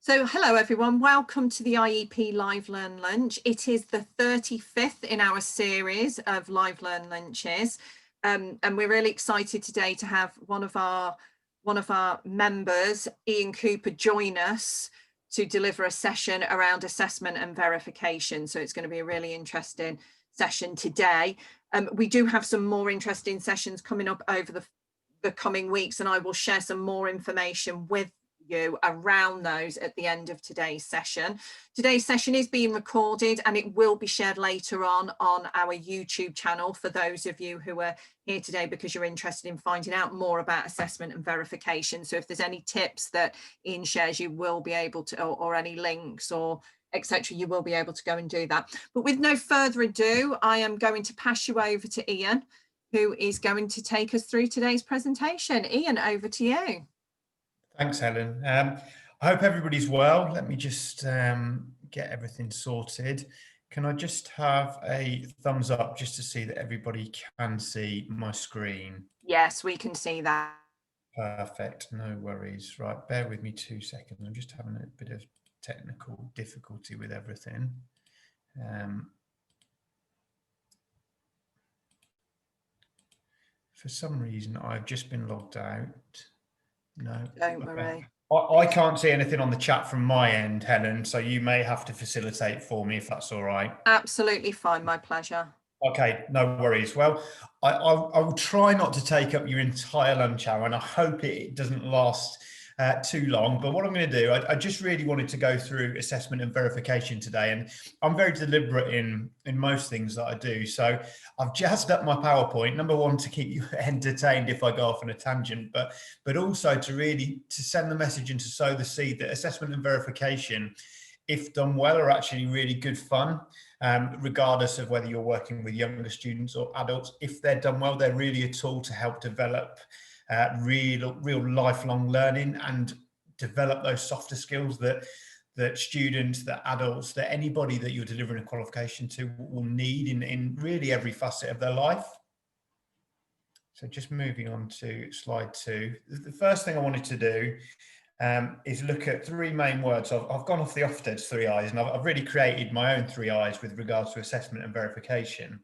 So hello everyone, welcome to the IEP Live Learn Lunch. It is the 35th in our series of Live Learn Lunches, and we're really excited today to have one of our members, Ian Cooper, join us to deliver a session around assessment and verification. So it's going to be a really interesting session today. We do have some more interesting sessions coming up over the coming weeks, and I will share some more information with you around those at the end of today's session. Today's session is being recorded and it will be shared later on our YouTube channel for those of you who are here today because you're interested in finding out more about assessment and verification. So if there's any tips that Ian shares, you will be able to, or any links or etc., you will be able to go and do that. But with no further ado, I am going to pass you over to Ian, who is going to take us through today's presentation. Ian, over to you. Thanks, Helen. I hope everybody's well. Let me just get everything sorted. Can I just have a thumbs up just to see that everybody can see my screen? Yes, we can see that. Perfect, no worries. Right, bear with me 2 seconds. I'm just having a bit of technical difficulty with everything. For some reason, I've just been logged out. No. Don't worry. I can't see anything on the chat from my end, Helen, so you may have to facilitate for me if that's all right. Absolutely fine, my pleasure. Okay, no worries. Well, I will try not to take up your entire lunch hour, and I hope it doesn't last too long. But what I'm going to do, I just really wanted to go through assessment and verification today, and I'm very deliberate in most things that I do. So I've jazzed up my PowerPoint, number one, to keep you entertained if I go off on a tangent, but also to send the message and to sow the seed that assessment and verification, if done well, are actually really good fun. Regardless of whether you're working with younger students or adults, if they're done well, they're really a tool to help develop real lifelong learning and develop those softer skills that students, that adults, that anybody that you're delivering a qualification to will need in really every facet of their life. So just moving on to slide 2. The first thing I wanted to do is look at 3 main words. I've gone off the Ofsted's 3 I's, and I've really created my own 3 I's with regards to assessment and verification.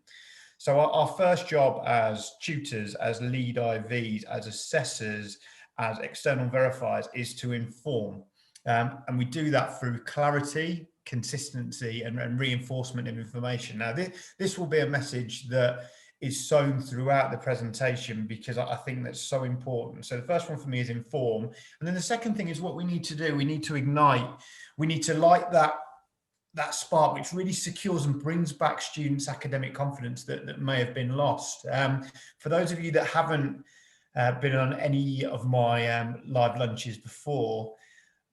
So our first job as tutors, as lead IVs, as assessors, as external verifiers is to inform. And we do that through clarity, consistency, and reinforcement of information. Now, this will be a message that is sown throughout the presentation because I think that's so important. So the first one for me is inform. And then the second thing is what we need to do. We need to ignite. We need to light that spark which really secures and brings back students' academic confidence that may have been lost. For those of you that haven't been on any of my live lunches before,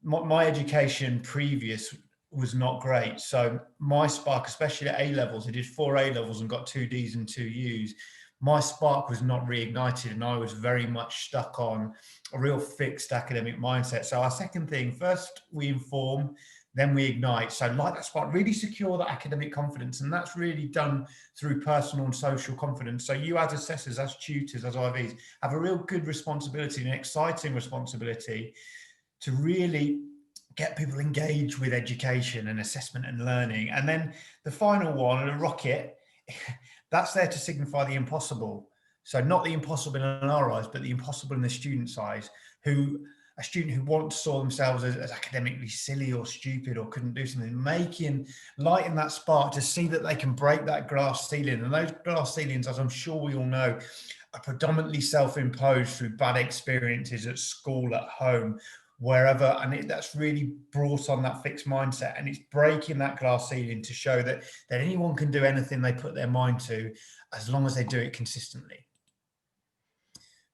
my education previous was not great. So my spark, especially at A-levels, I did 4 A-levels and got 2 Ds and 2 U's. My spark was not reignited and I was very much stuck on a real fixed academic mindset. So our second thing, first we inform, then we ignite. So light that spark, really secure that academic confidence. And that's really done through personal and social confidence. So you as assessors, as tutors, as IVs, have a real good responsibility, an exciting responsibility to really get people engaged with education and assessment and learning. And then the final one, a rocket, that's there to signify the impossible. So not the impossible in our eyes, but the impossible in the student's eyes, a student who once saw themselves as academically silly or stupid or couldn't do something, lighting that spark to see that they can break that glass ceiling. And those glass ceilings, as I'm sure we all know, are predominantly self-imposed through bad experiences at school, at home, wherever, and that's really brought on that fixed mindset, and it's breaking that glass ceiling to show that anyone can do anything they put their mind to as long as they do it consistently.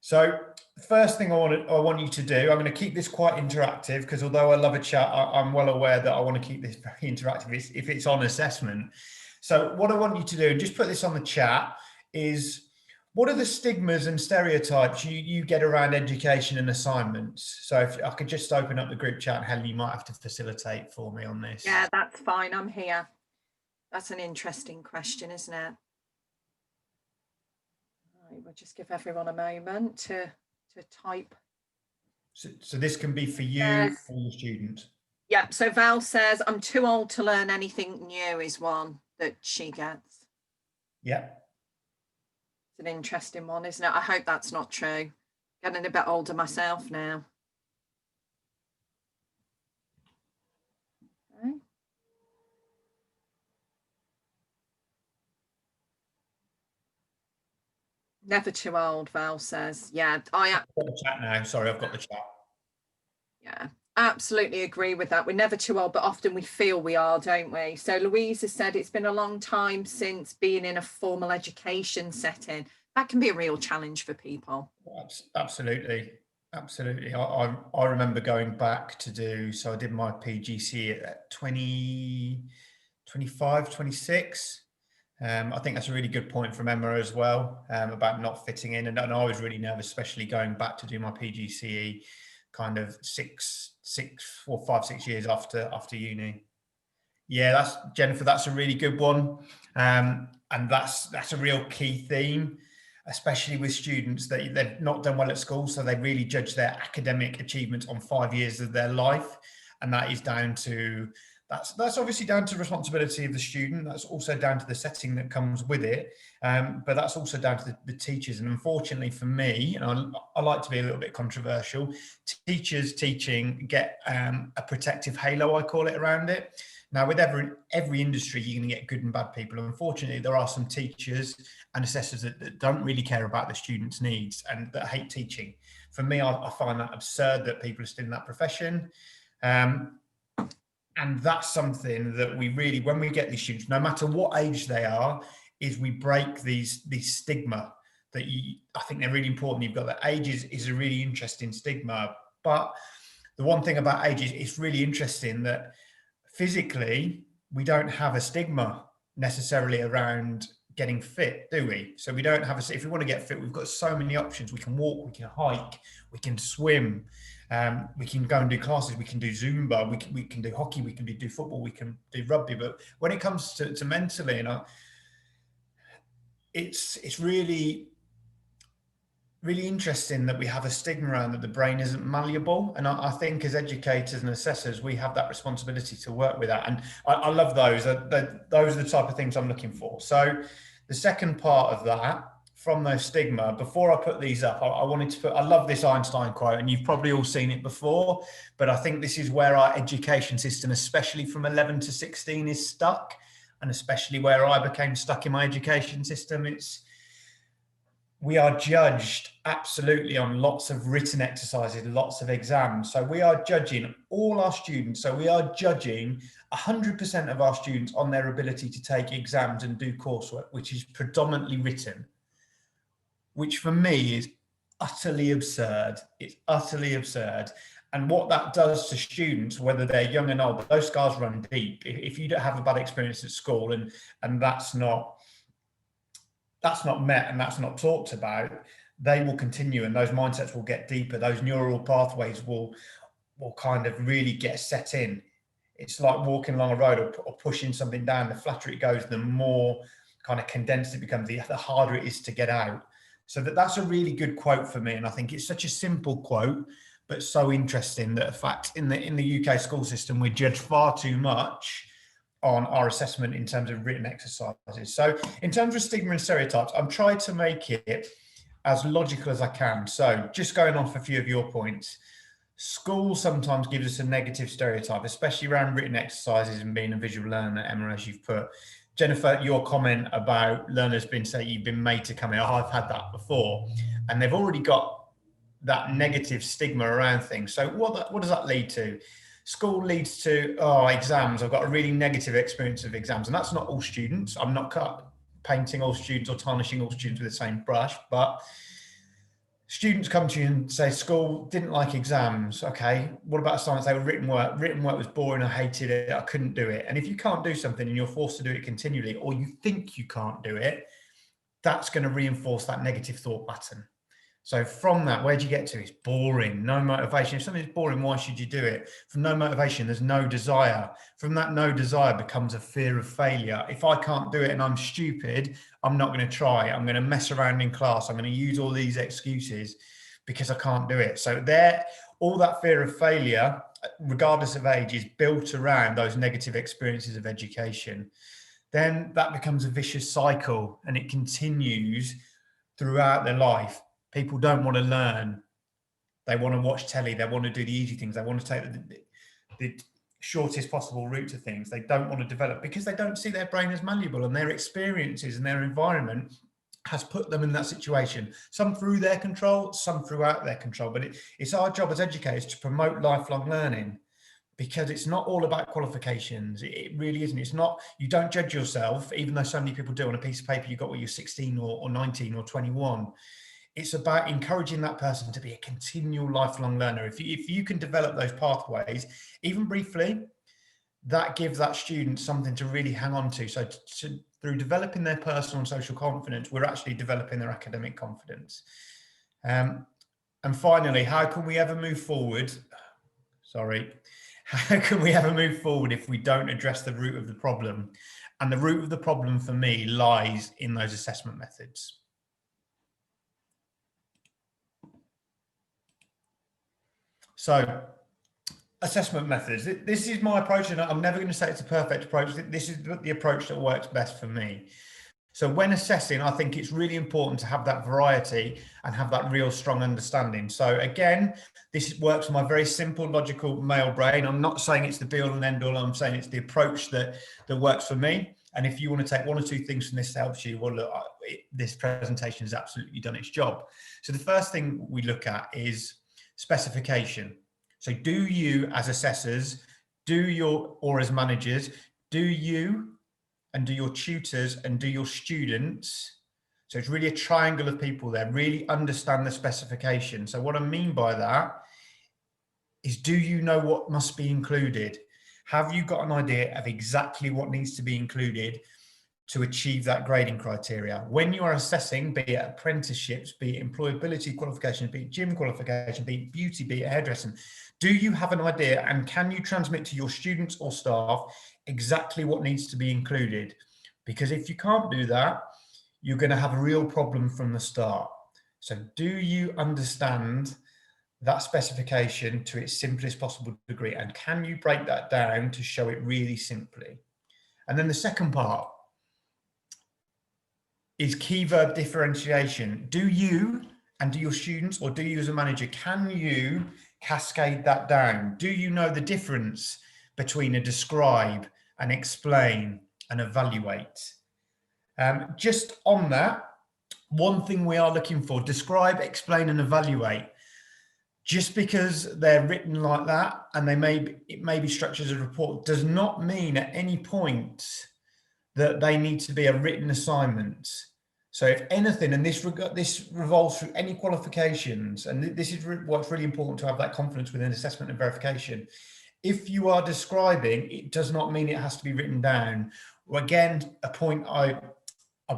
So the first thing I want you to do, I'm going to keep this quite interactive because although I love a chat, I'm well aware that I want to keep this very interactive if it's on assessment. So what I want you to do, and just put this on the chat, is what are the stigmas and stereotypes you get around education and assignments? So if I could just open up the group chat, Helen, you might have to facilitate for me on this. Yeah, that's fine. I'm here. That's an interesting question, isn't it? Right, we'll just give everyone a moment to type. So this can be for you or your students. Yeah, so Val says, I'm too old to learn anything new is one that she gets. Yeah. It's an interesting one, isn't it? I hope that's not true. Getting a bit older myself now. Okay. Never too old, Val says. Yeah, I've got the chat now. Sorry, I've got the chat. Yeah, absolutely agree with that. We're never too old, but often we feel we are, don't we? So Louise has said it's been a long time since being in a formal education setting. That can be a real challenge for people. Absolutely. Absolutely. I remember going back to do, so I did my PGC at 20, 25, 26. I think that's a really good point from Emma as well, about not fitting in. And I was really nervous, especially going back to do my PGCE kind of 6 years after uni. Yeah, that's Jennifer. That's a really good one, and that's a real key theme, especially with students that they've not done well at school, so they really judge their academic achievements on 5 years of their life, and that is down to that's obviously down to responsibility of the student. That's also down to the setting that comes with it, but that's also down to the teachers. And unfortunately for me, and I like to be a little bit controversial, teachers teaching get a protective halo, I call it, around it. Now, with every industry, you're going to get good and bad people. Unfortunately, there are some teachers and assessors that don't really care about the students' needs and that hate teaching. For me, I find that absurd that people are still in that profession. And that's something that we really, when we get these students, no matter what age they are, is we break these stigma that I think they're really important. You've got that age is a really interesting stigma. But the one thing about age is it's really interesting that physically, we don't have a stigma necessarily around getting fit, do we? So we don't have if we want to get fit, we've got so many options. We can walk, we can hike, we can swim, we can go and do classes, we can do Zumba, we can do hockey, we can do football, we can do rugby. But when it comes to mentally, it's really interesting that we have a stigma around that the brain isn't malleable. And I think as educators and assessors, we have that responsibility to work with that. And I love those. Those are the type of things I'm looking for. So the second part of that, from those stigma, before I put these up, I wanted to I love this Einstein quote, and you've probably all seen it before, but I think this is where our education system, especially from 11 to 16, is stuck. And especially where I became stuck in my education system, we are judged absolutely on lots of written exercises, lots of exams. So we are judging all our students. So we are judging 100% of our students on their ability to take exams and do coursework, which is predominantly written, which for me is utterly absurd. It's utterly absurd. And what that does to students, whether they're young and old, those scars run deep. If you don't have a bad experience at school and that's not met and that's not talked about, they will continue and those mindsets will get deeper. Those neural pathways will kind of really get set in. It's like walking along a road or pushing something down. The flatter it goes, the more kind of condensed it becomes, the harder it is to get out. So that's a really good quote for me. And I think it's such a simple quote, but so interesting that in fact in the UK school system, we judge far too much on our assessment in terms of written exercises. So in terms of stigma and stereotypes, I'm trying to make it as logical as I can. So just going off a few of your points, school sometimes gives us a negative stereotype, especially around written exercises and being a visual learner, Emma, as you've put. Jennifer, your comment about learners you've been made to come in, I've had that before, and they've already got that negative stigma around things. So what does that lead to? School leads to, exams. I've got a really negative experience of exams. And that's not all students. I'm not painting all students or tarnishing all students with the same brush, but students come to you and say, school didn't like exams. Okay, what about assignments? They were written work. Written work was boring. I hated it. I couldn't do it. And if you can't do something and you're forced to do it continually, or you think you can't do it, that's going to reinforce that negative thought pattern. So from that, where do you get to? It's boring, no motivation. If something's boring, why should you do it? From no motivation, there's no desire. From that, no desire becomes a fear of failure. If I can't do it and I'm stupid, I'm not going to try. I'm going to mess around in class. I'm going to use all these excuses because I can't do it. So all that fear of failure, regardless of age, is built around those negative experiences of education, then that becomes a vicious cycle and it continues throughout their life. People don't want to learn. They want to watch telly. They want to do the easy things. They want to take the shortest possible route to things. They don't want to develop because they don't see their brain as malleable, and their experiences and their environment has put them in that situation, some through their control, some throughout their control. But it's our job as educators to promote lifelong learning, because it's not all about qualifications. It really isn't. It's not, you don't judge yourself, even though so many people do on a piece of paper you got when you're 16 or 19 or 21. It's about encouraging that person to be a continual lifelong learner. If you can develop those pathways, even briefly, that gives that student something to really hang on to. So through developing their personal and social confidence, we're actually developing their academic confidence. And finally, how can we ever move forward? How can we ever move forward if we don't address the root of the problem? And the root of the problem for me lies in those assessment methods. So, assessment methods. This is my approach, and I'm never going to say it's a perfect approach. This is the approach that works best for me. So when assessing, I think it's really important to have that variety and have that real strong understanding. So again, this works on my very simple, logical male brain. I'm not saying it's the be all and end all. I'm saying it's the approach that works for me. And if you want to take one or two things from this that helps you, well, look, this presentation has absolutely done its job. So the first thing we look at is specification. So do you, as assessors, or as managers, do you and do your tutors and do your students, so it's really a triangle of people there, really understand the specification. So what I mean by that is, do you know what must be included? Have you got an idea of exactly what needs to be included to achieve that grading criteria? When you are assessing, be it apprenticeships, be it employability qualifications, be it gym qualification, be it beauty, be it hairdressing, do you have an idea, and can you transmit to your students or staff exactly what needs to be included? Because if you can't do that, you're going to have a real problem from the start. So do you understand that specification to its simplest possible degree, and can you break that down to show it really simply? And then the second part is key verb differentiation. Do you and do your students, or do you as a manager, can you cascade that down? Do you know the difference between a describe, an explain, and evaluate? Just on that, one thing we are looking for: describe, explain, and evaluate. Just because they're written like that, and it may be structured as a report, does not mean at any point that they need to be a written assignment. So if anything, and this revolves through any qualifications, and this is what's really important to have that confidence within assessment and verification. If you are describing, it does not mean it has to be written down. Well, again, a point I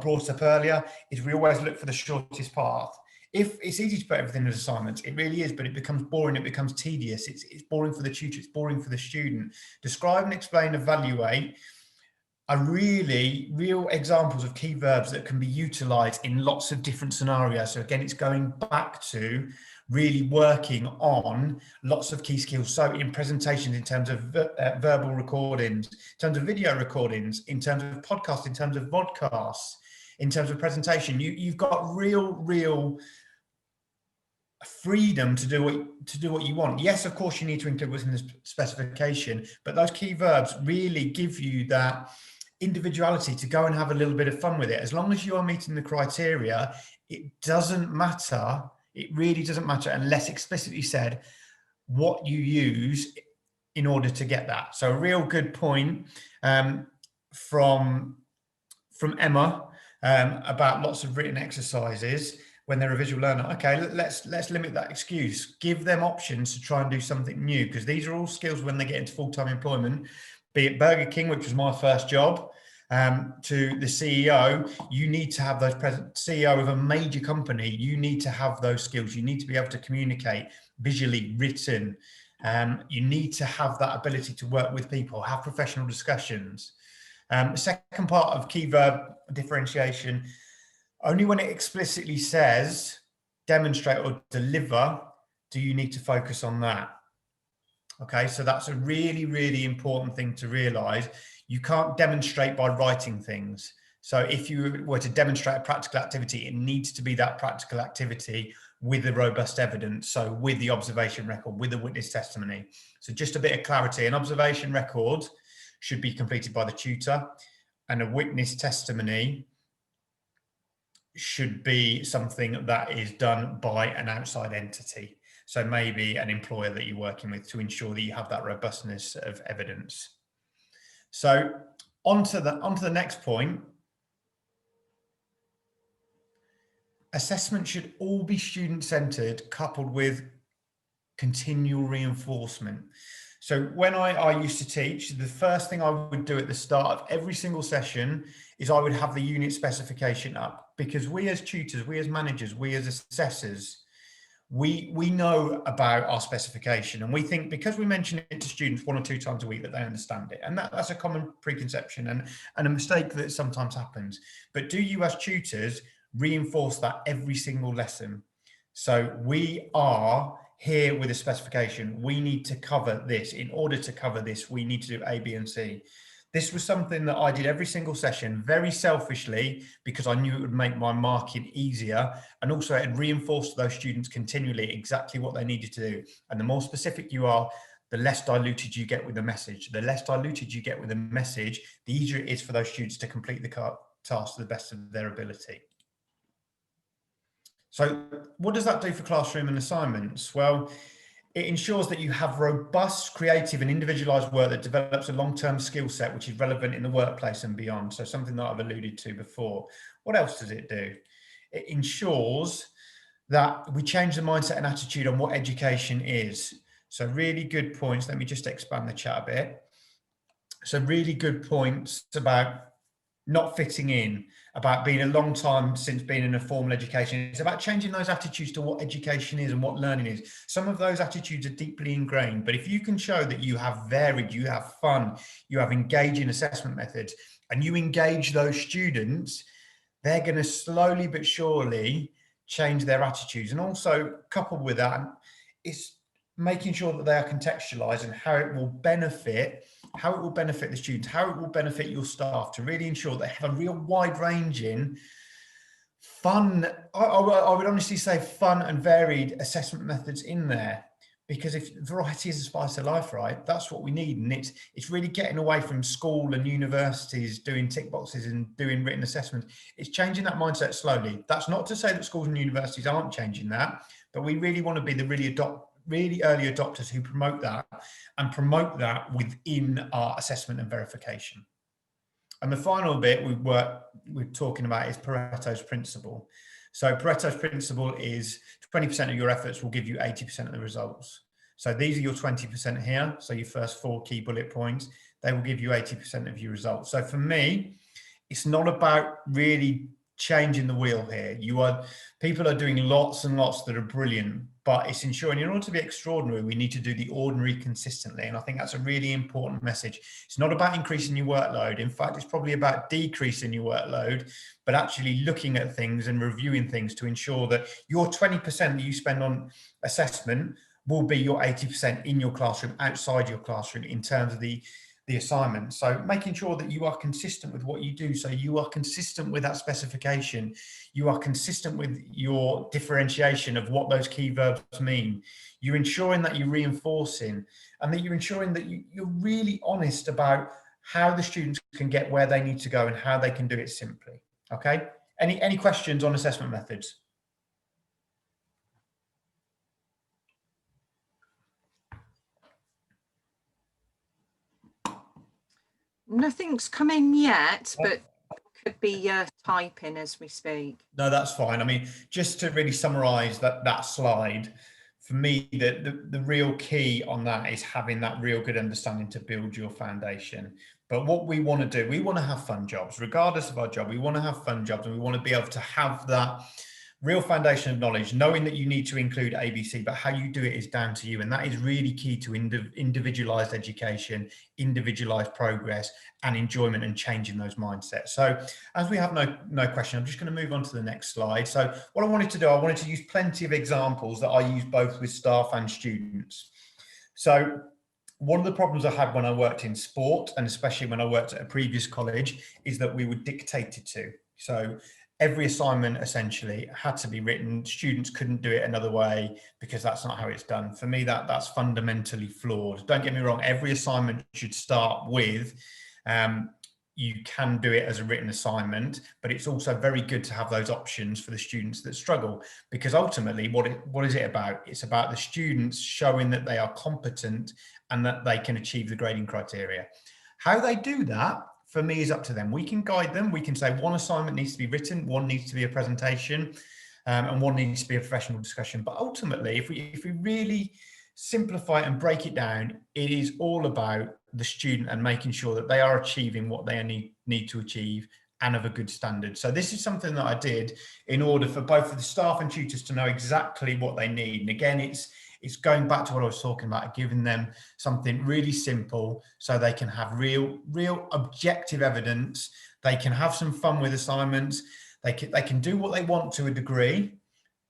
brought up earlier is we always look for the shortest path. If it's easy to put everything as assignments, it really is, but it becomes boring, it becomes tedious, it's boring for the tutor, it's boring for the student. Describe and explain, evaluate are really real examples of key verbs that can be utilized in lots of different scenarios. So again, it's going back to really working on lots of key skills. So in presentations, in terms of verbal recordings, in terms of video recordings, in terms of podcasts, in terms of vodcasts, in terms of presentation, you've got real freedom to do what you want. Yes, of course, you need to include what's in the specification, but those key verbs really give you that individuality to go and have a little bit of fun with it. As long as you are meeting the criteria, it doesn't matter. It really doesn't matter, unless explicitly said, what you use in order to get that. So a real good point from Emma about lots of written exercises when they're a visual learner. Okay, let's limit that excuse. Give them options to try and do something new, because these are all skills when they get into full-time employment, be it Burger King, which was my first job, to the CEO. You need to have those CEO of a major company. You need to have those skills. You need to be able to communicate visually, written. You need to have that ability to work with people, have professional discussions. Second part of key verb differentiation, only when it explicitly says demonstrate or deliver do you need to focus on that? Okay, so that's a really, really important thing to realize. You can't demonstrate by writing things. So if you were to demonstrate a practical activity, it needs to be that practical activity with the robust evidence. So with the observation record, with the witness testimony. So just a bit of clarity, an observation record should be completed by the tutor, and a witness testimony should be something that is done by an outside entity. So maybe an employer that you're working with, to ensure that you have that robustness of evidence. So on to the next point. Assessment should all be student-centered, coupled with continual reinforcement. So when I used to teach, the first thing I would do at the start of every single session is I would have the unit specification up, because we as tutors, we as managers, we as assessors, we know about our specification, and we think because we mention it to students 1 or 2 times a week that they understand it. And that's a common preconception and a mistake that sometimes happens. But do you as tutors reinforce that every single lesson? So we are here with a specification. We need to cover this. In order to cover this, we need to do A, B, and C. This was something that I did every single session, very selfishly, because I knew it would make my marking easier. And also it reinforced those students continually exactly what they needed to do. And the more specific you are, the less diluted you get with the message. The less diluted you get with the message, the easier it is for those students to complete the task to the best of their ability. So what does that do for classroom and assignments? Well, it ensures that you have robust, creative and individualized work that develops a long-term skill set which is relevant in the workplace and beyond. So something that I've alluded to before. What else does it do? It ensures that we change the mindset and attitude on what education is. So really good points. Let me just expand the chat a bit. So really good points about not fitting in, about being a long time since being in a formal education. It's about changing those attitudes to what education is and what learning is. Some of those attitudes are deeply ingrained, but if you can show that you have varied, you have fun, you have engaging assessment methods, and you engage those students, they're going to slowly but surely change their attitudes. And also coupled with that, it's making sure that they are contextualized and how it will benefit the students, how it will benefit your staff, to really ensure they have a real wide ranging, fun, I would honestly say fun and varied assessment methods in there. Because if variety is the spice of life, right, that's what we need. And it's really getting away from school and universities doing tick boxes and doing written assessments. It's changing that mindset slowly. That's not to say that schools and universities aren't changing that, but we really want to be the really early adopters who promote that, and promote that within our assessment and verification. And the final bit we're talking about is Pareto's principle. So Pareto's principle is 20% of your efforts will give you 80% of the results. So these are your 20% here. So your first 4 key bullet points, they will give you 80% of your results. So for me, it's not about really changing the wheel here. People are doing lots and lots that are brilliant, but it's ensuring in order to be extraordinary, we need to do the ordinary consistently. And I think that's a really important message. It's not about increasing your workload. In fact, it's probably about decreasing your workload, but actually looking at things and reviewing things to ensure that your 20% that you spend on assessment will be your 80% in your classroom, outside your classroom, in terms of the assignment. So making sure that you are consistent with what you do. So you are consistent with that specification. You are consistent with your differentiation of what those key verbs mean. You're ensuring that you're reinforcing, and that you're ensuring that you're really honest about how the students can get where they need to go and how they can do it simply. Okay. Any questions on assessment methods? Nothing's come in yet, but could be typing as we speak. No, that's fine. I mean, just to really summarize that slide, for me, the real key on that is having that real good understanding to build your foundation. But what we want to do, we want to have fun jobs, regardless of our job. We want to have fun jobs, and we want to be able to have that real foundation of knowledge, knowing that you need to include ABC, but how you do it is down to you. And that is really key to individualized education, individualized progress, and enjoyment, and changing those mindsets. So as we have no question, I'm just going to move on to the next slide. So what I wanted to do, I wanted to use plenty of examples that I use both with staff and students. So one of the problems I had when I worked in sport, and especially when I worked at a previous college, is that we were dictated to. So every assignment essentially had to be written. Students couldn't do it another way because that's not how it's done. For me, that's fundamentally flawed. Don't get me wrong, every assignment should start with you can do it as a written assignment, but it's also very good to have those options for the students that struggle, because ultimately what is it about? It's about the students showing that they are competent and that they can achieve the grading criteria. How they do that, for me, is up to them. We can guide them. We can say one assignment needs to be written, one needs to be a presentation, and one needs to be a professional discussion. But ultimately, if we really simplify it and break it down, it is all about the student and making sure that they are achieving what they need to achieve, and of a good standard. So this is something that I did in order for both of the staff and tutors to know exactly what they need. And again, it's going back to what I was talking about, giving them something really simple so they can have real objective evidence. They can have some fun with assignments. They can do what they want to a degree,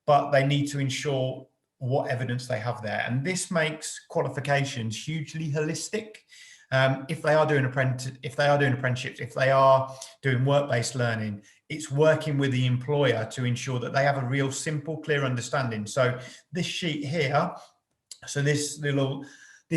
but they need to ensure what evidence they have there. And this makes qualifications hugely holistic. If they are doing apprenticeships, if they are doing work-based learning, it's working with the employer to ensure that they have a real simple, clear understanding. So this sheet here, so this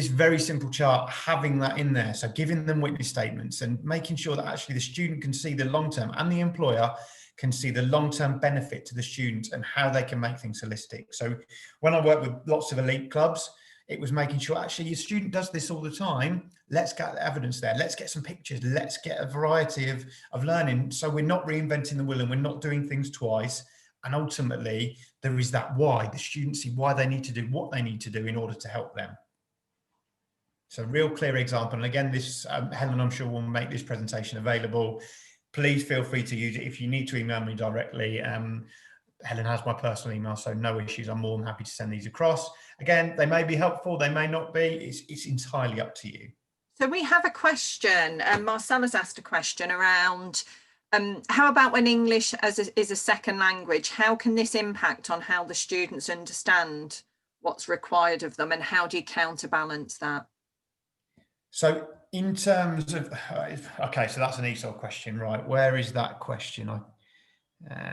very simple chart, having that in there, so giving them witness statements and making sure that actually the student can see the long-term, and the employer can see the long-term benefit to the students and how they can make things holistic. So when I work with lots of elite clubs, it was making sure actually your student does this all the time. Let's get the evidence there. Let's get some pictures. Let's get a variety of learning. So we're not reinventing the wheel and we're not doing things twice. And ultimately, there is that why. The students see why they need to do what they need to do in order to help them. So real clear example. And again, this Helen, I'm sure, will make this presentation available. Please feel free to use it. If you need to email me directly, Helen has my personal email, so no issues. I'm more than happy to send these across. Again, they may be helpful, they may not be. It's entirely up to you. So we have a question, Marcella's asked a question around how about when English is a second language? How can this impact on how the students understand what's required of them, and how do you counterbalance that? So in terms of, okay, so that's an ESOL question, right? Where is that question?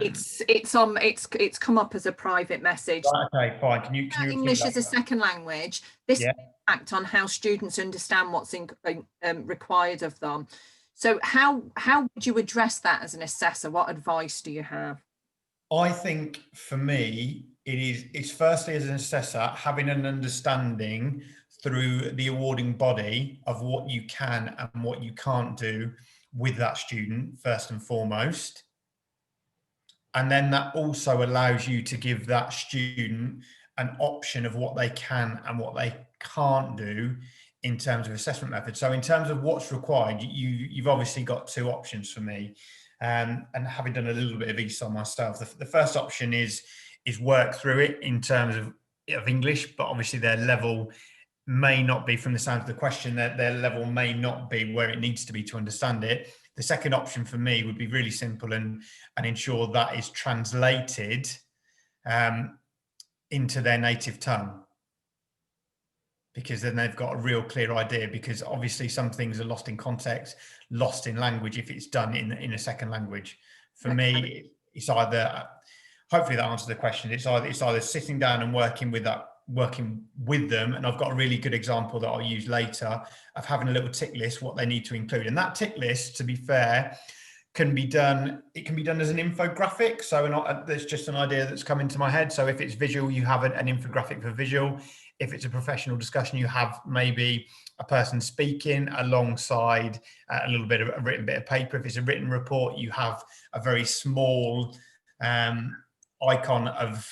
It's come up as a private message. Right, okay, fine. Can you English as a second language? This impact on how students understand what's required of them. So how would you address that as an assessor? What advice do you have? I think for me, it's firstly as an assessor having an understanding through the awarding body of what you can and what you can't do with that student first and foremost. And then that also allows you to give that student an option of what they can and what they can't do in terms of assessment method. So in terms of what's required, you've obviously got two options for me. And having done a little bit of ESOL myself, the first option is work through it in terms of English, but obviously their level may not be, from the sound of the question, their level may not be where it needs to be to understand it. The second option for me would be really simple and ensure that is translated into their native tongue, because then they've got a real clear idea, because obviously some things are lost in context, lost in language if it's done in a second language. For me, it's either, hopefully that answers the question, it's either sitting down and working with them, and I've got a really good example that I'll use later of having a little tick list what they need to include. And that tick list, to be fair, can be done as an infographic. So there's just an idea that's come into my head. So if it's visual, you have an infographic for visual. If it's a professional discussion, you have maybe a person speaking alongside a little bit of a written bit of paper. If it's a written report, you have a very small icon of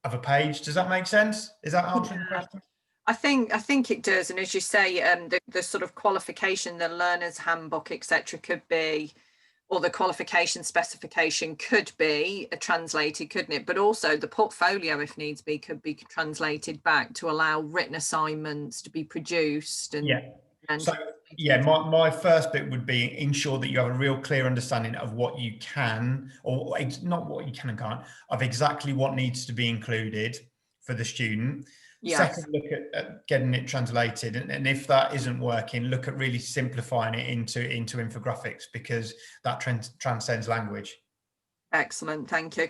a page. Does that make sense? Is that answering the question? I think it does. And as you say, the sort of qualification, the learner's handbook, etc., could be or the qualification specification could be translated, couldn't it? But also the portfolio, if needs be, could be translated back to allow written assignments to be produced. And yeah. So yeah, my first bit would be ensure that you have a real clear understanding of what you can, or not what you can and can't, of exactly what needs to be included for the student. Yes. Second, look at getting it translated, and if that isn't working, look at really simplifying it into infographics, because that transcends language. Excellent, thank you.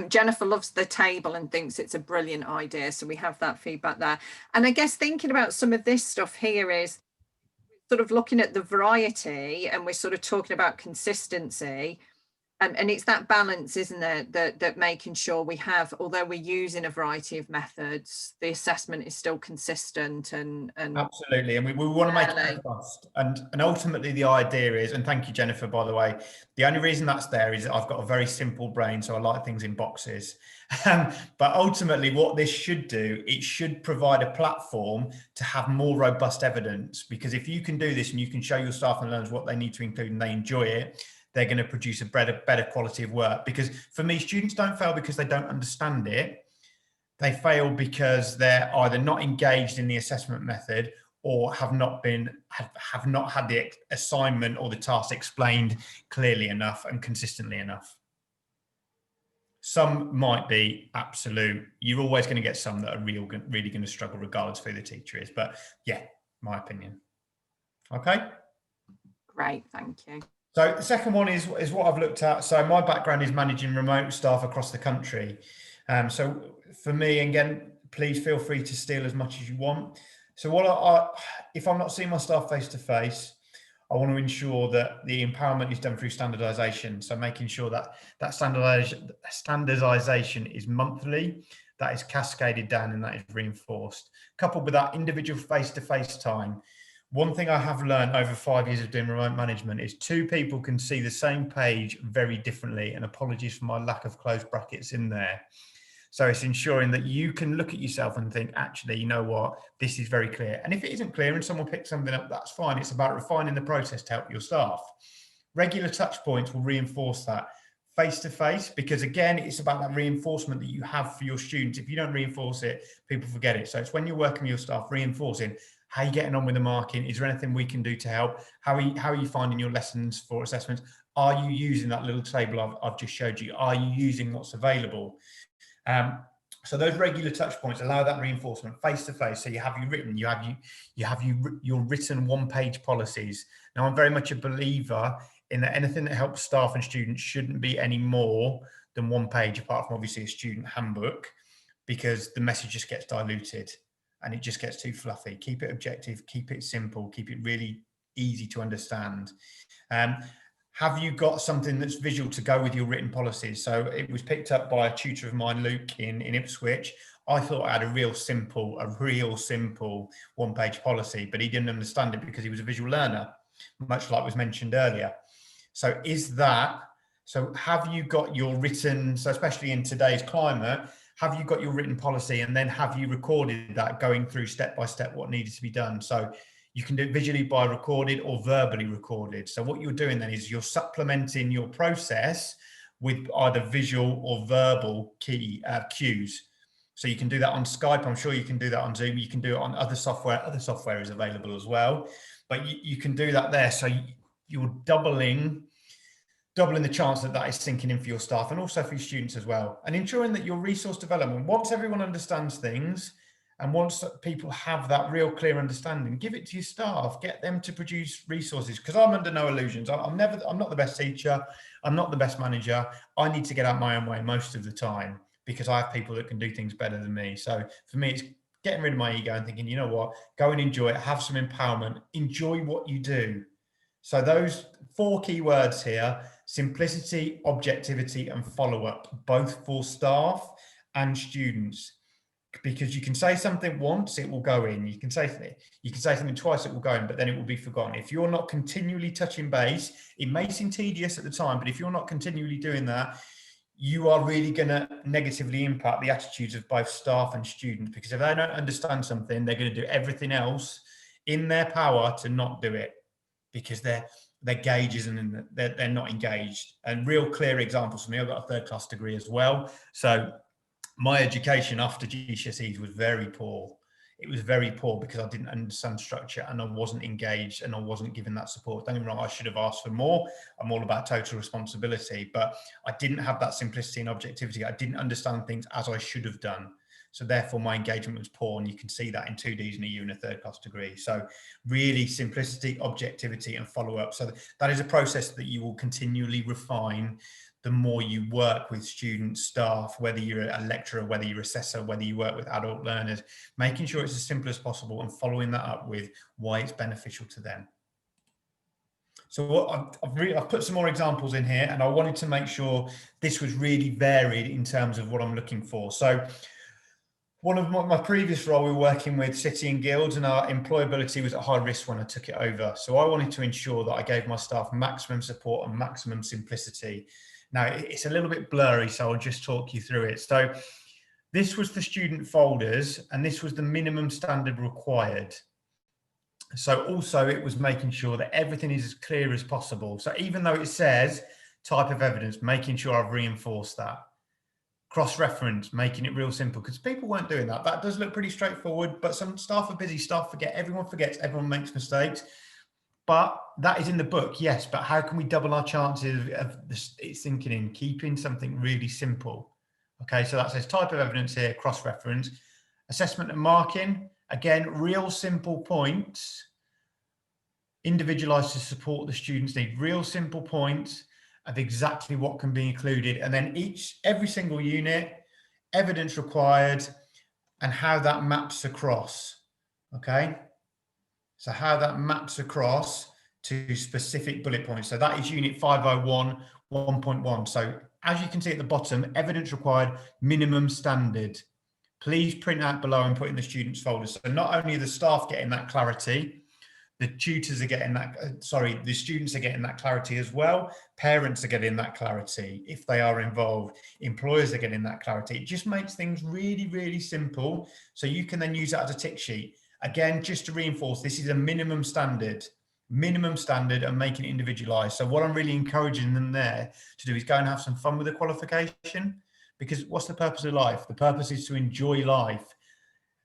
Jennifer loves the table and thinks it's a brilliant idea, so we have that feedback there. And I guess thinking about some of this stuff here is sort of looking at the variety, and we're sort of talking about consistency. And it's that balance, isn't it, that making sure we have, although we're using a variety of methods, the assessment is still consistent and absolutely. And we want to make it robust. And ultimately the idea is, and thank you, Jennifer, by the way, the only reason that's there is that I've got a very simple brain, so I like things in boxes. But ultimately what this should do, it should provide a platform to have more robust evidence, because if you can do this and you can show your staff and learners what they need to include and they enjoy it, they're going to produce a better quality of work. Because for me, students don't fail because they don't understand it. They fail because they're either not engaged in the assessment method or have not had the assignment or the task explained clearly enough and consistently enough. Some might be absolute. You're always going to get some that are really going to struggle regardless of who the teacher is. But yeah, my opinion. Okay. Great, thank you. So the second one is what I've looked at. So my background is managing remote staff across the country. So for me, again, please feel free to steal as much as you want. So if I'm not seeing my staff face to face, I want to ensure that the empowerment is done through standardization. So making sure that standardization is monthly, that is cascaded down and that is reinforced. Coupled with that individual face-to-face time. One thing I have learned over 5 years of doing remote management is two people can see the same page very differently, and apologies for my lack of closed brackets in there. So it's ensuring that you can look at yourself and think, actually, you know what, this is very clear. And if it isn't clear and someone picks something up, that's fine. It's about refining the process to help your staff. Regular touch points will reinforce that face-to-face, because again, it's about that reinforcement that you have for your students. If you don't reinforce it, people forget it. So it's when you're working with your staff, reinforcing. How are you getting on with the marking? Is there anything we can do to help? How are you finding your lessons for assessments? Are you using that little table I've just showed you? Are you using what's available? So those regular touch points allow that reinforcement face to face. So you have your written one-page policies. Now, I'm very much a believer in that anything that helps staff and students shouldn't be any more than one page, apart from obviously a student handbook, because the message just gets diluted and it just gets too fluffy. Keep it objective, keep it simple, keep it really easy to understand. Have you got something that's visual to go with your written policies? So it was picked up by a tutor of mine, Luke, in Ipswich. I thought I had a real simple one-page policy, but he didn't understand it because he was a visual learner, much like was mentioned earlier. So have you got your written, so especially in today's climate, have you got your written policy, and then have you recorded that, going through step by step what needed to be done? So you can do it visually by recorded or verbally recorded. So what you're doing then is you're supplementing your process with either visual or verbal cues. So you can do that on Skype. I'm sure you can do that on Zoom. You can do it on other software. Other software is available as well, but you can do that there. So you're doubling the chance that is sinking in for your staff and also for your students as well. And ensuring that your resource development, once everyone understands things and once people have that real clear understanding, give it to your staff, get them to produce resources. Because I'm under no illusions. I'm not the best teacher. I'm not the best manager. I need to get out my own way most of the time because I have people that can do things better than me. So for me, it's getting rid of my ego and thinking, you know what, go and enjoy it, have some empowerment, enjoy what you do. So those 4 key words here: simplicity, objectivity, and follow-up, both for staff and students. Because you can say something once, it will go in. You can say something twice, it will go in, but then it will be forgotten. If you're not continually touching base, it may seem tedious at the time, but if you're not continually doing that, you are really going to negatively impact the attitudes of both staff and students. Because if they don't understand something, they're going to do everything else in their power to not do it, because their gauges and they're not engaged. And real clear examples for me, I've got a 3rd class degree as well. So my education after GCSEs was very poor. It was very poor because I didn't understand structure and I wasn't engaged and I wasn't given that support. Don't get me wrong, I should have asked for more. I'm all about total responsibility, but I didn't have that simplicity and objectivity. I didn't understand things as I should have done. So therefore my engagement was poor, and you can see that in 2Ds in a U and a 3rd class degree. So really simplicity, objectivity and follow up. So that is a process that you will continually refine the more you work with students, staff, whether you're a lecturer, whether you're an assessor, whether you work with adult learners, making sure it's as simple as possible and following that up with why it's beneficial to them. So I've put some more examples in here, and I wanted to make sure this was really varied in terms of what I'm looking for. So one of my previous role, we were working with City and Guilds, and our employability was at high risk when I took it over. So I wanted to ensure that I gave my staff maximum support and maximum simplicity. Now, it's a little bit blurry, so I'll just talk you through it. So this was the student folders, and this was the minimum standard required. So also it was making sure that everything is as clear as possible. So even though it says type of evidence, making sure I've reinforced that. Cross-reference, making it real simple, because people weren't doing that. That does look pretty straightforward, but some staff are busy, staff forget, everyone forgets, everyone makes mistakes. But that is in the book, yes, but how can we double our chances of it's sinking in, keeping something really simple? Okay, so that says type of evidence here, cross-reference. Assessment and marking, again, real simple points, individualized to support the students' need, real simple points of exactly what can be included, and then every single unit, evidence required, and how that maps across. Okay, so how that maps across to specific bullet points. So that is unit 501 1.1. So as you can see at the bottom, evidence required, minimum standard. Please print out below and put in the students folder. So not only are the staff getting that clarity, the tutors are getting that, the students are getting that clarity as well. Parents are getting that clarity if they are involved. Employers are getting that clarity. It just makes things really, really simple. So you can then use that as a tick sheet. Again, just to reinforce, this is a minimum standard and making it individualized. So what I'm really encouraging them there to do is go and have some fun with the qualification, because what's the purpose of life? The purpose is to enjoy life.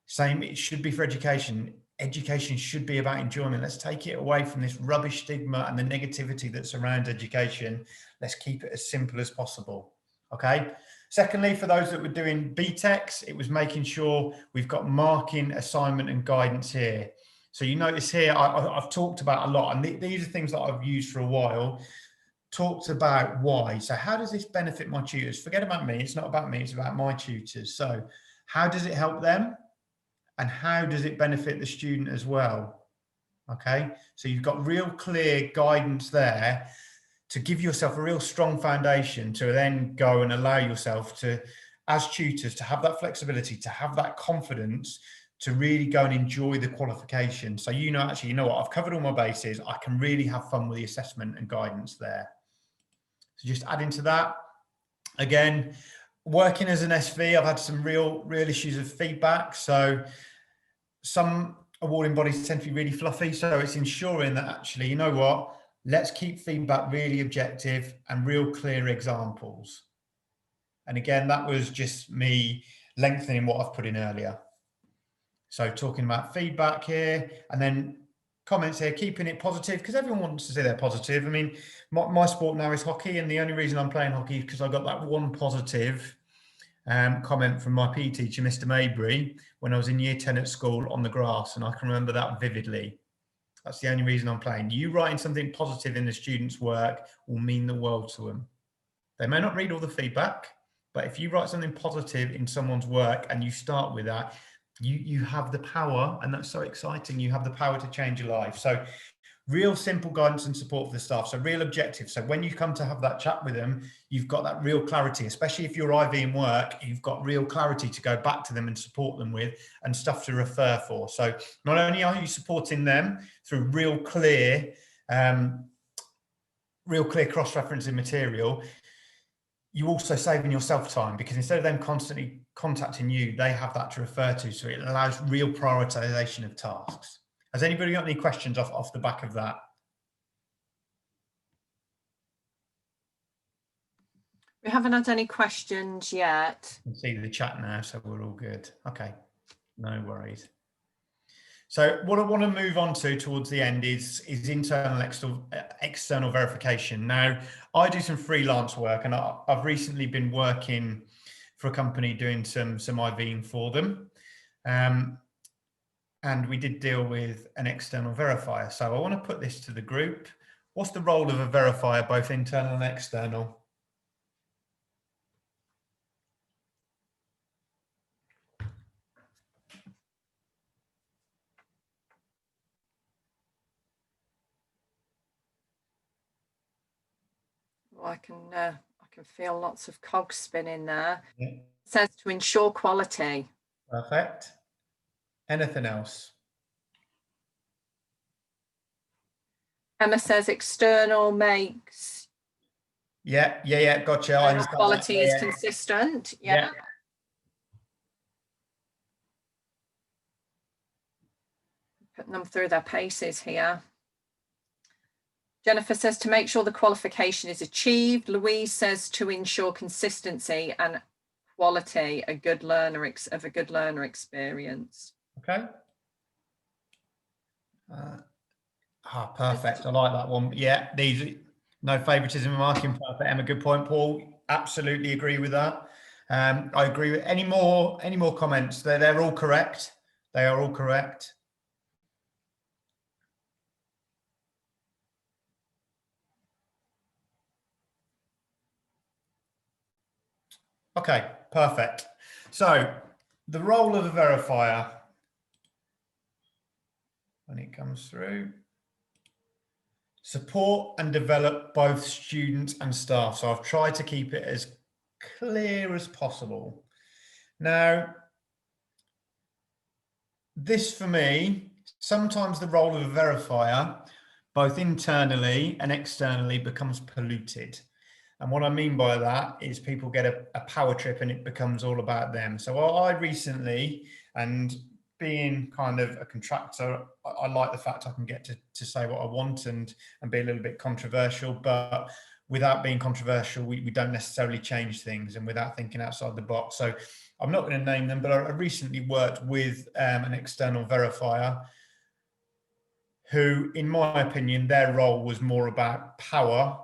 Same, it should be for education. Education should be about enjoyment. Let's take it away from this rubbish stigma and the negativity that surrounds education. Let's keep it as simple as possible. Okay. Secondly, for those that were doing BTECs, it was making sure we've got marking, assignment and guidance here. So you notice here, I've talked about a lot, and these are things that I've used for a while. Talked about why. So how does this benefit my tutors? Forget about me. It's not about me. It's about my tutors. So how does it help them? And how does it benefit the student as well? Okay, so you've got real clear guidance there to give yourself a real strong foundation to then go and allow yourself to, as tutors, to have that flexibility, to have that confidence, to really go and enjoy the qualification. So you know, actually, you know what, I've covered all my bases. I can really have fun with the assessment and guidance there. So just adding to that, again, working as an SV, I've had some real issues of feedback. So some awarding bodies tend to be really fluffy. So it's ensuring that actually, you know what, let's keep feedback really objective and real clear examples. And again, that was just me lengthening what I've put in earlier. So talking about feedback here, and then comments here, keeping it positive, because everyone wants to say they're positive. I mean, my sport now is hockey, and the only reason I'm playing hockey is because I got that one positive comment from my PE teacher, Mr. Maybury, when I was in year 10 at school on the grass, and I can remember that vividly. That's the only reason I'm playing. You writing something positive in the students' work will mean the world to them. They may not read all the feedback, but if you write something positive in someone's work and you start with that, you have the power, and that's so exciting. You have the power to change your life. So real simple guidance and support for the staff. So real objective. So when you come to have that chat with them, you've got that real clarity, especially if you're IV in work, you've got real clarity to go back to them and support them with, and stuff to refer for. So not only are you supporting them through real clear cross-referencing material, you also saving yourself time, because instead of them constantly contacting you, they have that to refer to. So it allows real prioritization of tasks. Has anybody got any questions off the back of that? We haven't had any questions yet. I can see the chat now, so we're all good. Okay, no worries. So what I want to move on to towards the end is internal external verification. Now, I do some freelance work, and I've recently been working for a company doing some IVing for them. And we did deal with an external verifier. So I want to put this to the group. What's the role of a verifier, both internal and external? Well, I can feel lots of cogs spinning there. Yeah. It says to ensure quality. Perfect. Anything else? Emma says external makes. Yeah, gotcha. I understand quality that. is consistent. Yeah. Putting them through their paces here. Jennifer says to make sure the qualification is achieved. Louise says to ensure consistency and quality, of a good learner experience. Okay. Perfect. I like that one. Yeah, these no favoritism in marking. Perfect. Emma, good point. Paul, absolutely agree with that. I agree with any more comments. They're all correct. They are all correct. Okay, perfect. So the role of a verifier when it comes through, support and develop both students and staff. So I've tried to keep it as clear as possible. Now, this for me, sometimes the role of a verifier, both internally and externally, becomes polluted. And what I mean by that is people get a power trip and it becomes all about them. So I recently, and being kind of a contractor, I like the fact I can get to say what I want and be a little bit controversial, but without being controversial, we don't necessarily change things, and without thinking outside the box. So I'm not going to name them, but I recently worked with an external verifier who, in my opinion, their role was more about power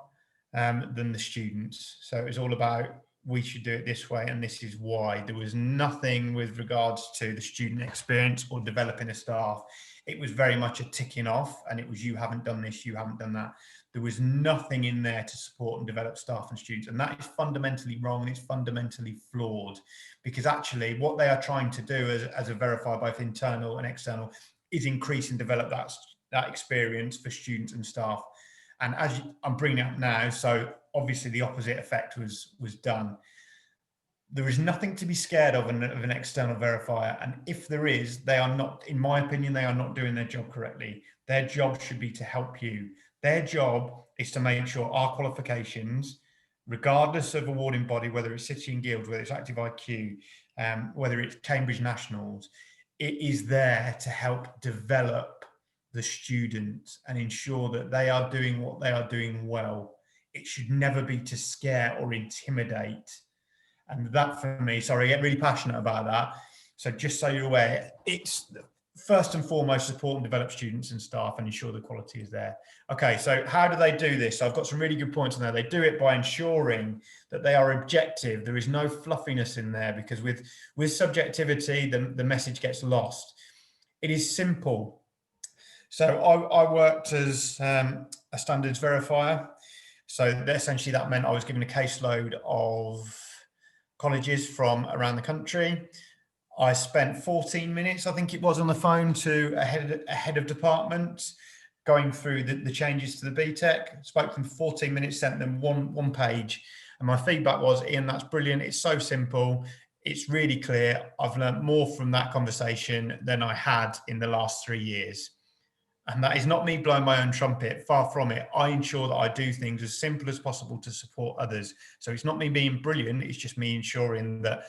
than the students. So it was all about, we should do it this way and this is why. There was nothing with regards to the student experience or developing a staff. It was very much a ticking off, and it was, you haven't done this, you haven't done that. There was nothing in there to support and develop staff and students, and that is fundamentally wrong, and it's fundamentally flawed, because actually what they are trying to do as a verifier, both internal and external, is increase and develop that experience for students and staff. And as I'm bringing it up now, so obviously the opposite effect was done. There is nothing to be scared of an external verifier. And if there is, they are not, in my opinion, they are not doing their job correctly. Their job should be to help you. Their job is to make sure our qualifications, regardless of awarding body, whether it's City and Guilds, whether it's Active IQ, whether it's Cambridge Nationals, it is there to help develop the students and ensure that they are doing what they are doing well. It should never be to scare or intimidate. And that for me, sorry, I get really passionate about that. So just so you're aware, it's first and foremost support and develop students and staff and ensure the quality is there. Okay, so how do they do this? So I've got some really good points on there. They do it by ensuring that they are objective. There is no fluffiness in there, because with subjectivity, the message gets lost. It is simple. So I worked as a standards verifier. So essentially that meant I was given a caseload of colleges from around the country. I spent 14 minutes, I think it was, on the phone to a head of department, going through the changes to the BTEC. Spoke to them for 14 minutes, sent them one page. And my feedback was, Ian, that's brilliant. It's so simple. It's really clear. I've learned more from that conversation than I had in the last 3 years. And that is not me blowing my own trumpet, far from it. I ensure that I do things as simple as possible to support others. So it's not me being brilliant, it's just me ensuring that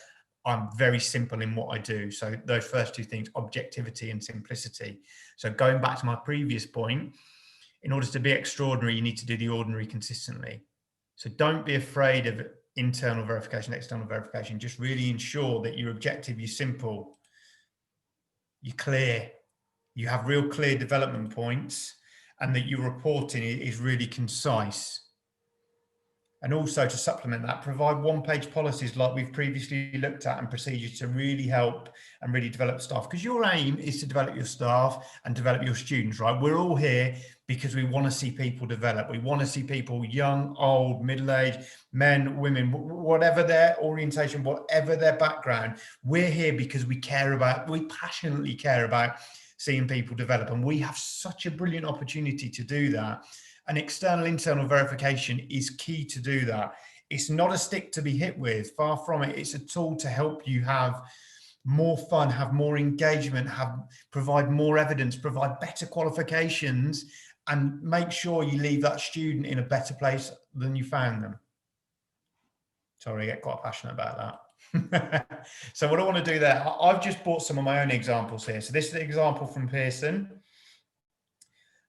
I'm very simple in what I do. So those first two things, objectivity and simplicity. So going back to my previous point, in order to be extraordinary, you need to do the ordinary consistently. So don't be afraid of internal verification, external verification. Just really ensure that you're objective, you're simple, you're clear, you have real clear development points, and that your reporting is really concise. And also, to supplement that, provide one-page policies like we've previously looked at and procedures to really help and really develop staff, because your aim is to develop your staff and develop your students, right? We're all here because we want to see people develop. We want to see people, young, old, middle-aged, men, women, whatever their orientation, whatever their background. We're here because we passionately care about seeing people develop. And we have such a brilliant opportunity to do that. And external, internal verification is key to do that. It's not a stick to be hit with, far from it. It's a tool to help you have more fun, have more engagement, provide more evidence, provide better qualifications, and make sure you leave that student in a better place than you found them. Sorry, I get quite passionate about that. So what I want to do there, I've just brought some of my own examples here. So this is an example from Pearson.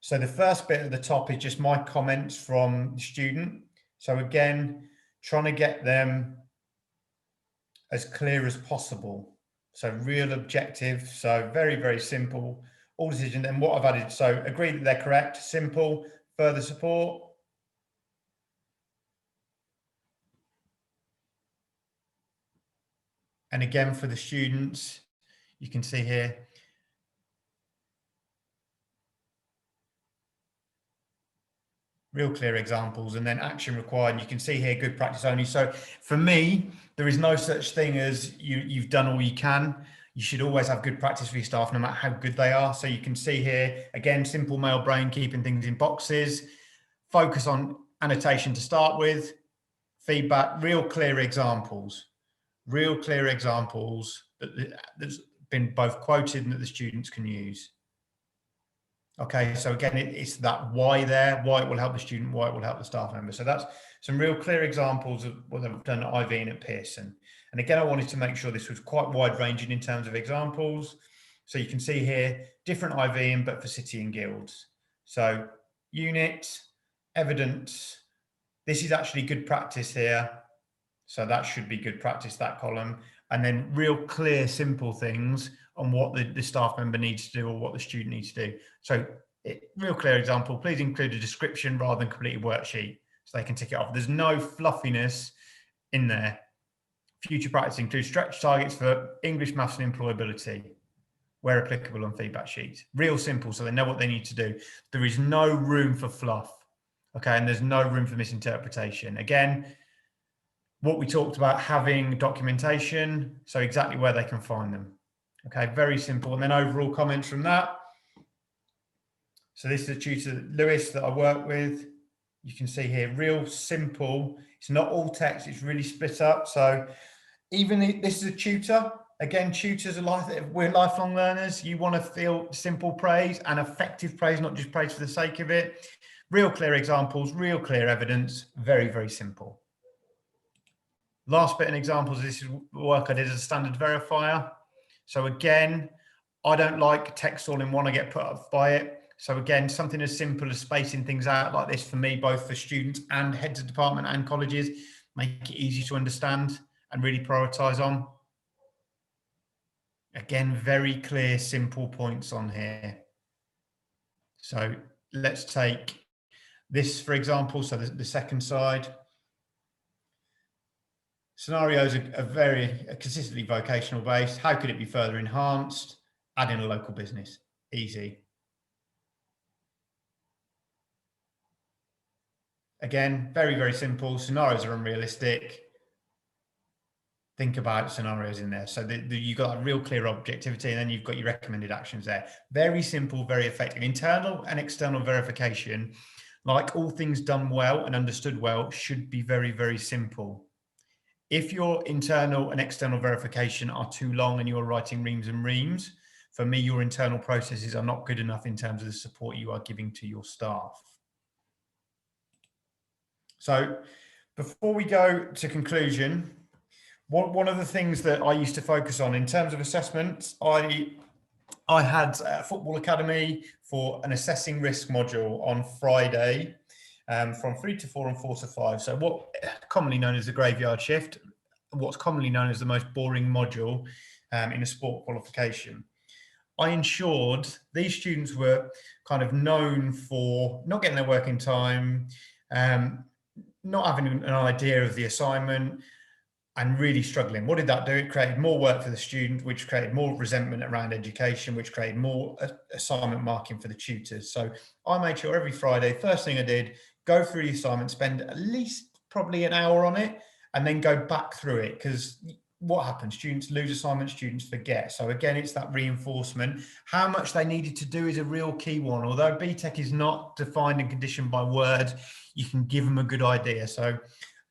So the first bit at the top is just my comments from the student. So again, trying to get them as clear as possible. So real objective. So very, very simple. All decision. And what I've added, so agree that they're correct, simple, further support. And again, for the students, you can see here, real clear examples, and then action required. And you can see here, good practice only. So for me, there is no such thing as you've done all you can. You should always have good practice for your staff, no matter how good they are. So you can see here, again, simple male brain, keeping things in boxes, focus on annotation to start with, feedback, real clear examples that's been both quoted and that the students can use. Okay, so again, it's that why there, why it will help the student, why it will help the staff member. So that's some real clear examples of what they've done at IV and at Pearson. And again, I wanted to make sure this was quite wide ranging in terms of examples. So you can see here, different IVing, but for city and guilds. So unit, evidence, this is actually good practice here. So that should be good practice, that column. And then real clear, simple things on what the staff member needs to do or what the student needs to do. So real clear example, please include a description rather than completed worksheet so they can tick it off. There's no fluffiness in there. Future practice includes stretch targets for English, maths and employability where applicable on feedback sheets. Real simple, so they know what they need to do. There is no room for fluff, okay? And there's no room for misinterpretation. Again, what we talked about, having documentation, so exactly where they can find them. Okay, very simple. And then overall comments from that. So this is a tutor, Lewis, that I work with. You can see here, real simple. It's not all text, it's really split up. So even this is a tutor. Again, tutors are we're lifelong learners. You want to feel simple praise and effective praise, not just praise for the sake of it. Real clear examples, real clear evidence, very, very simple. Last bit in examples, this is work I did as a standard verifier. So again, I don't like text all in one, I get put off by it. So again, something as simple as spacing things out like this for me, both for students and heads of department and colleges, make it easy to understand and really prioritize on. Again, very clear, simple points on here. So let's take this, for example, so the second side. Scenarios are very consistently vocational based. How could it be further enhanced? Add in a local business. Easy. Again, very, very simple. Scenarios are unrealistic. Think about scenarios in there. So you've got a real clear objectivity, and then you've got your recommended actions there. Very simple, very effective. Internal and external verification, like all things done well and understood well, should be very, very simple. If your internal and external verification are too long and you're writing reams and reams, for me, your internal processes are not good enough in terms of the support you are giving to your staff. So before we go to conclusion, one of the things that I used to focus on in terms of assessment, I had a football academy for an assessing risk module on Friday. from 3 to 4 and 4 to 5. So what commonly known as the graveyard shift, what's commonly known as the most boring module in a sport qualification. I ensured these students were kind of known for not getting their work in time, not having an idea of the assignment, and really struggling. What did that do? It created more work for the student, which created more resentment around education, which created more assignment marking for the tutors. So I made sure every Friday, first thing I did, go through the assignment, spend at least probably an hour on it, and then go back through it. Because what happens? Students lose assignments, students forget. So again, it's that reinforcement. How much they needed to do is a real key one. Although BTEC is not defined and conditioned by word, you can give them a good idea. So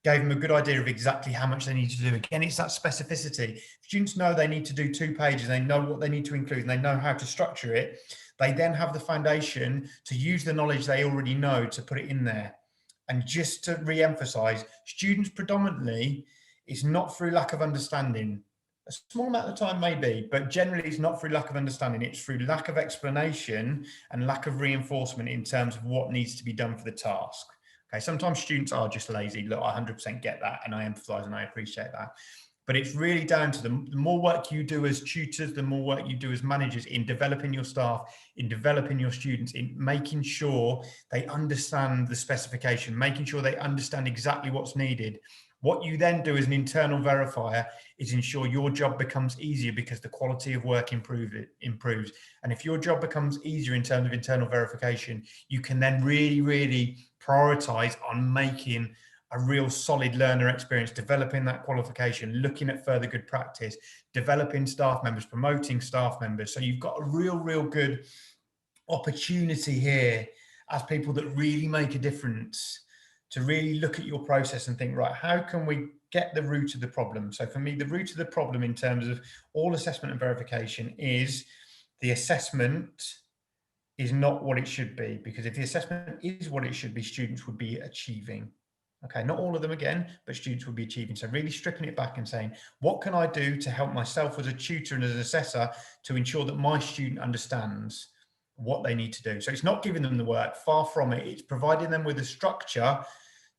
gave them a good idea of exactly how much they need to do. Again, it's that specificity. Students know they need to do 2 pages, they know what they need to include, and they know how to structure it. They then have the foundation to use the knowledge they already know to put it in there. And just to re-emphasize, students predominantly, it's not through lack of understanding. A small amount of time maybe, but generally it's not through lack of understanding. It's through lack of explanation and lack of reinforcement in terms of what needs to be done for the task. Okay, sometimes students are just lazy. Look, I 100% get that, and I empathise and I appreciate that. But it's really down to the more work you do as tutors, the more work you do as managers in developing your staff, in developing your students, in making sure they understand the specification, making sure they understand exactly what's needed. What you then do as an internal verifier is ensure your job becomes easier because the quality of work improves. And if your job becomes easier in terms of internal verification, you can then really prioritize on making a real solid learner experience, developing that qualification, looking at further good practice, developing staff members, promoting staff members. So you've got a real good opportunity here as people that really make a difference to really look at your process and think, right, how can we get the root of the problem? So for me, the root of the problem in terms of all assessment and verification is the assessment is not what it should be, because if the assessment is what it should be, students would be achieving. Okay, not all of them again, but students would be achieving. So really stripping it back and saying, what can I do to help myself as a tutor and as an assessor to ensure that my student understands what they need to do? So it's not giving them the work, far from it. It's providing them with a structure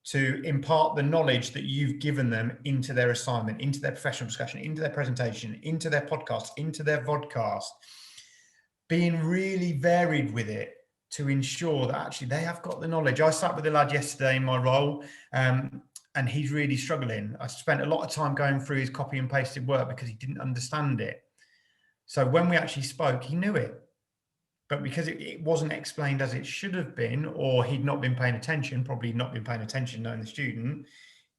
to impart the knowledge that you've given them into their assignment, into their professional discussion, into their presentation, into their podcast, into their vodcast, being really varied with it to ensure that actually they have got the knowledge. I sat with a lad yesterday in my role, and he's really struggling. I spent a lot of time going through his copy and pasted work because he didn't understand it. So when we actually spoke, he knew it. But because it wasn't explained as it should have been, or he'd not been paying attention, probably not been paying attention, knowing the student,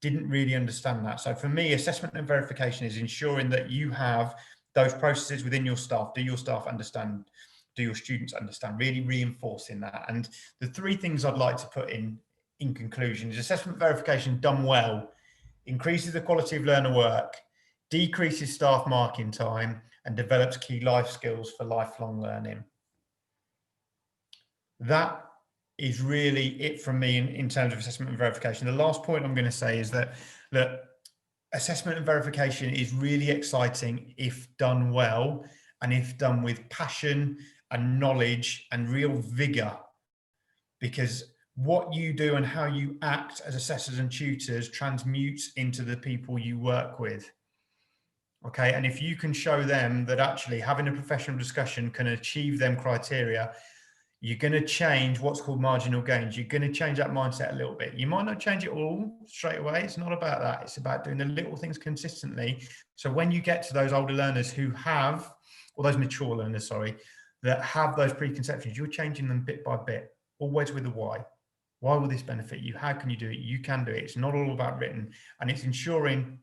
didn't really understand that. So for me, assessment and verification is ensuring that you have those processes within your staff. Do your staff understand? Do your students understand? Really reinforcing that. And the 3 things I'd like to put in conclusion is assessment verification done well increases the quality of learner work, decreases staff marking time, and develops key life skills for lifelong learning. That is really it from me in terms of assessment and verification. The last point I'm going to say is that assessment and verification is really exciting if done well and if done with passion and knowledge and real vigor, because what you do and how you act as assessors and tutors transmutes into the people you work with. Okay, and if you can show them that actually having a professional discussion can achieve them criteria, you're going to change what's called marginal gains. You're going to change that mindset a little bit. You might not change it all straight away. It's not about that. It's about doing the little things consistently. So when you get to those older learners who have, or those mature learners, sorry, that have those preconceptions, you're changing them bit by bit, always with the why. Why will this benefit you? How can you do it? You can do it. It's not all about written. And it's ensuring,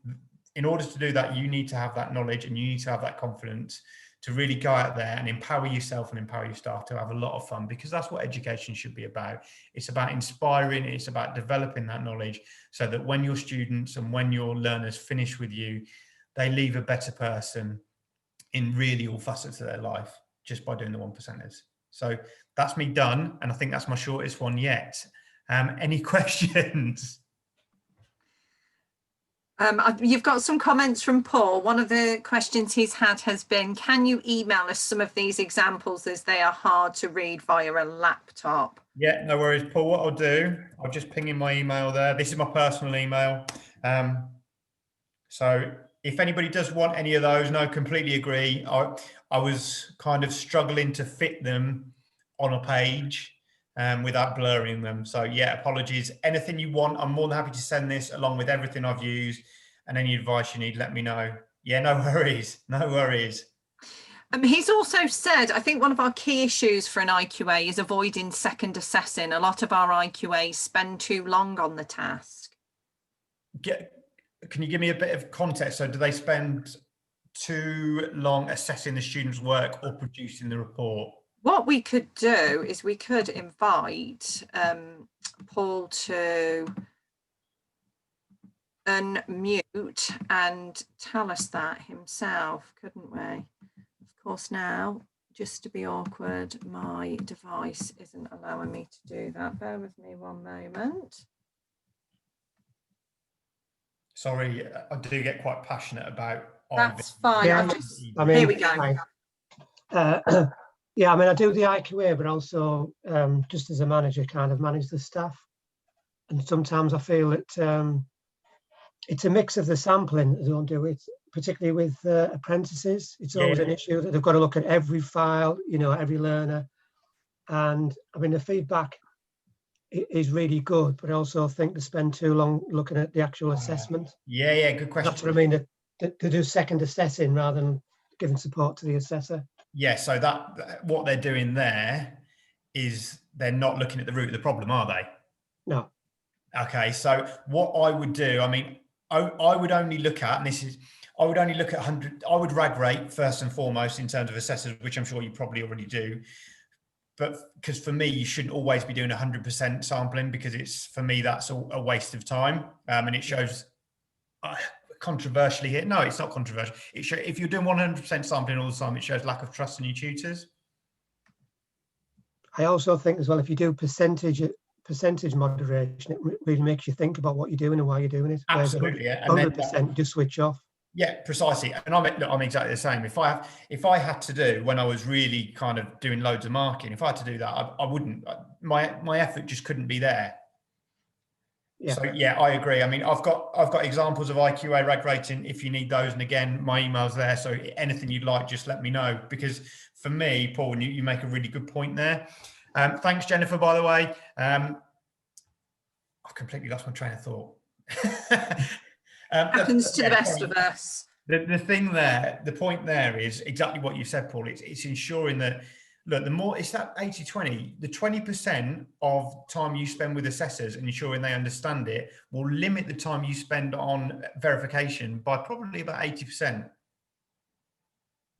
in order to do that, you need to have that knowledge and you need to have that confidence to really go out there and empower yourself and empower your staff to have a lot of fun, because that's what education should be about. It's about inspiring, it's about developing that knowledge so that when your students and when your learners finish with you, they leave a better person in really all facets of their life just by doing the 1%ers. So that's me done. And I think that's my shortest one yet. Any questions? You've got some comments from Paul. One of the questions he's had has been, can you email us some of these examples as they are hard to read via a laptop? Yeah, no worries, Paul. What I'll do, I'll just ping in my email there. This is my personal email. So if anybody does want any of those, no, completely agree. I was kind of struggling to fit them on a page without blurring them. So yeah, apologies. Anything you want, I'm more than happy to send this along with everything I've used, and any advice you need, let me know. Yeah, no worries, no worries. He's also said, I think one of our key issues for an IQA is avoiding second assessing. A lot of our IQAs spend too long on the task. Can you give me a bit of context? So do they spend too long assessing the student's work or producing the report? What we could do is we could invite Paul to unmute and tell us that himself, couldn't we? Of course, now, just to be awkward, my device isn't allowing me to do that. Bear with me one moment. Sorry, I do get quite passionate about. That's fine. Yeah, Here we go. Yeah, I mean, I do the IQA, but also just as a manager, kind of manage the staff. And sometimes I feel that it's a mix of the sampling that I don't do it, particularly with apprentices. It's always an issue that they've got to look at every file, you know, every learner. And I mean, the feedback is really good, but I also think they spend too long looking at the actual assessment. Yeah, good question. That's what I mean, they do second assessing rather than giving support to the assessor. Yeah, so that what they're doing there is they're not looking at the root of the problem, are they? No. Okay, so what I would do, I mean, I would only look at, and this is, I would only look at 100, I would rag rate first and foremost in terms of assessors, which I'm sure you probably already do. But because for me, you shouldn't always be doing 100% sampling, because it's, for me, that's a waste of time. And it shows, controversially here, no, it's not controversial. It shows, if you're doing 100% sampling all the time, it shows lack of trust in your tutors. I also think as well, if you do percentage moderation, it really makes you think about what you're doing and why you're doing it. Absolutely, yeah. 100%, you just switch off. Yeah, precisely. And I'm exactly the same. If I had to do, when I was really kind of doing loads of marking, if I had to do that, I wouldn't. My effort just couldn't be there. Yeah. So yeah, I agree. I mean, I've got examples of IQA rag rating if you need those. And again, my email's there. So anything you'd like, just let me know. Because for me, Paul, you make a really good point there. Thanks, Jennifer, by the way. I've completely lost my train of thought. Happens to the best of us. The thing there, the point there is exactly what you said, Paul. It's ensuring that, look, the more, it's that 80-20, the 20% of time you spend with assessors and ensuring they understand it will limit the time you spend on verification by probably about 80%.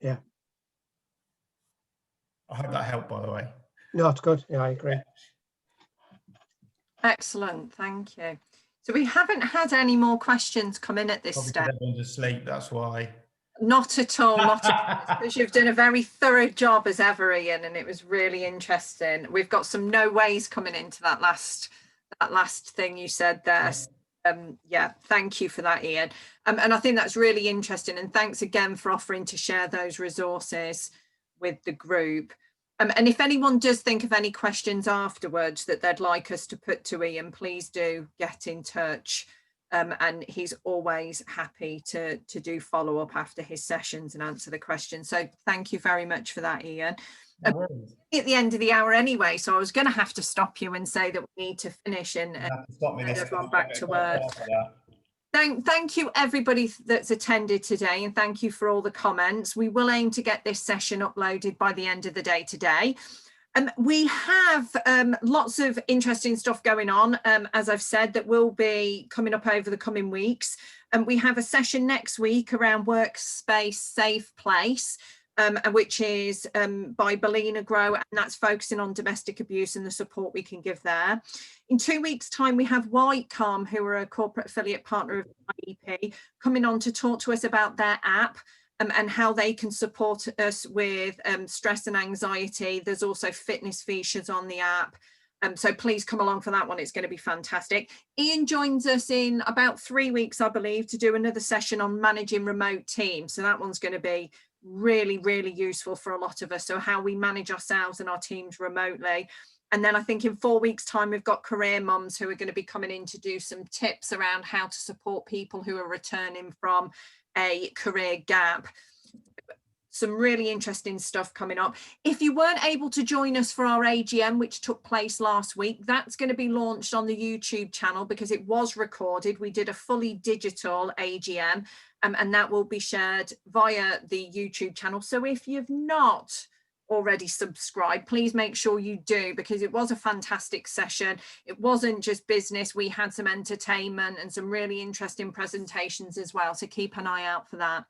Yeah. I hope that helped, by the way. No, it's good. Yeah, I agree. Yeah. Excellent. Thank you. So we haven't had any more questions come in at this stage. Everyone's asleep, that's why. Not at all, not at all. Because you've done a very thorough job as ever, Ian, and it was really interesting. We've got some no ways coming into that last thing you said there. Yeah, thank you for that, Ian. And I think that's really interesting. And thanks again for offering to share those resources with the group. And if anyone does think of any questions afterwards that they'd like us to put to Ian, please do get in touch. And he's always happy to do follow-up after his sessions and answer the questions. So thank you very much for that, Ian. At the end of the hour anyway, so I was going to have to stop you and say that we need to finish and get everyone back to work. Thank you everybody that's attended today, and thank you for all the comments. We will aim to get this session uploaded by the end of the day today. We have lots of interesting stuff going on, as I've said, that will be coming up over the coming weeks. And we have a session next week around workspace safe place, which is by Belina Grow, and that's focusing on domestic abuse and the support we can give there. In 2 weeks' time, we have Whitecom, who are a corporate affiliate partner of IEP, coming on to talk to us about their app and how they can support us with stress and anxiety. There's also fitness features on the app. So please come along for that one. It's going to be fantastic. Ian joins us in about 3 weeks, I believe, to do another session on managing remote teams. So that one's going to be really, really useful for a lot of us. So how we manage ourselves and our teams remotely. And then I think in 4 weeks' time, we've got career mums who are going to be coming in to do some tips around how to support people who are returning from a career gap. Some really interesting stuff coming up. If you weren't able to join us for our AGM, which took place last week, that's going to be launched on the YouTube channel because it was recorded. We did a fully digital AGM, and that will be shared via the YouTube channel. So if you've not already subscribed, please make sure you do, because it was a fantastic session. It wasn't just business. We had some entertainment and some really interesting presentations as well. So keep an eye out for that.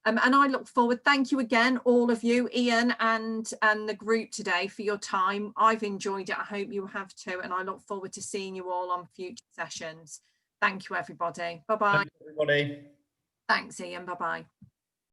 And I look forward, thank you again, all of you, Ian and the group today, for your time. I've enjoyed it. I hope you have too. And I look forward to seeing you all on future sessions. Thank you, everybody. Bye-bye. Thanks, everybody. Thanks, Ian. Bye-bye.